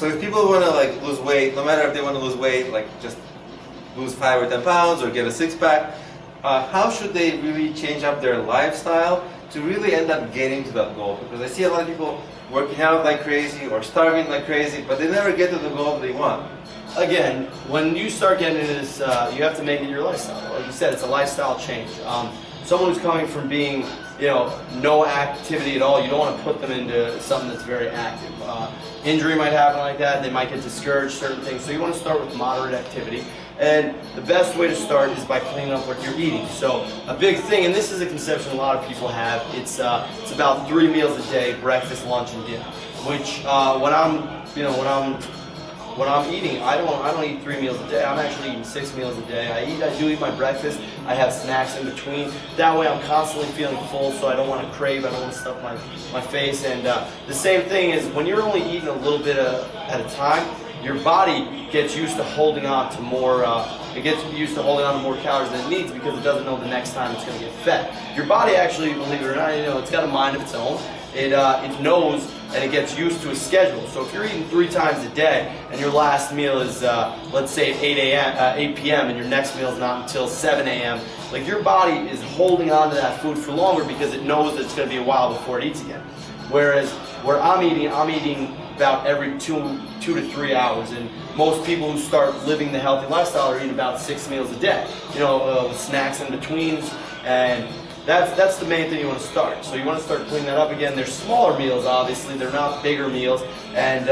So if people want to like lose weight, no matter if they want to lose weight, like just lose 5 or 10 pounds or get a six-pack, how should they really change up their lifestyle to really end up getting to that goal? Because I see a lot of people working out like crazy or starving like crazy, but they never get to the goal they want. Again, when you start getting into this, you have to make it your lifestyle. Like you said, it's a lifestyle change. Someone who's coming from being, no activity at all, you don't want to put them into something that's very active. Injury might happen like that, they might get discouraged, certain things. So you want to start with moderate activity. And the best way to start is by cleaning up what you're eating. So a big thing, and this is a conception a lot of people have, it's about 3 meals a day, breakfast, lunch, and dinner. Which when I'm eating, I don't eat 3 meals a day. I'm actually eating 6 meals a day. I do eat my breakfast. I have snacks in between. That way I'm constantly feeling full, so I don't want to crave. I don't want to stuff my face. And the same thing is when you're only eating a little bit at a time, your body gets used to holding on to more. It gets used to holding on to more calories than it needs because it doesn't know the next time it's going to get fed. Your body actually, believe it or not, it's got a mind of its own. It knows and it gets used to a schedule. So if you're eating 3 times a day and your last meal is, let's say 8 p.m. and your next meal is not until 7 a.m., like your body is holding on to that food for longer because it knows that it's going to be a while before it eats again. Whereas where I'm eating about every 2 to 3 hours, and most people who start living the healthy lifestyle are eating about 6 meals a day, with snacks in between, and that's the main thing you want to start. So you want to start cleaning that up again. They're smaller meals, obviously, they're not bigger meals, and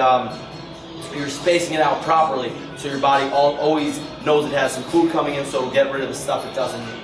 you're spacing it out properly so your body always knows it has some food coming in, so it'll get rid of the stuff it doesn't need.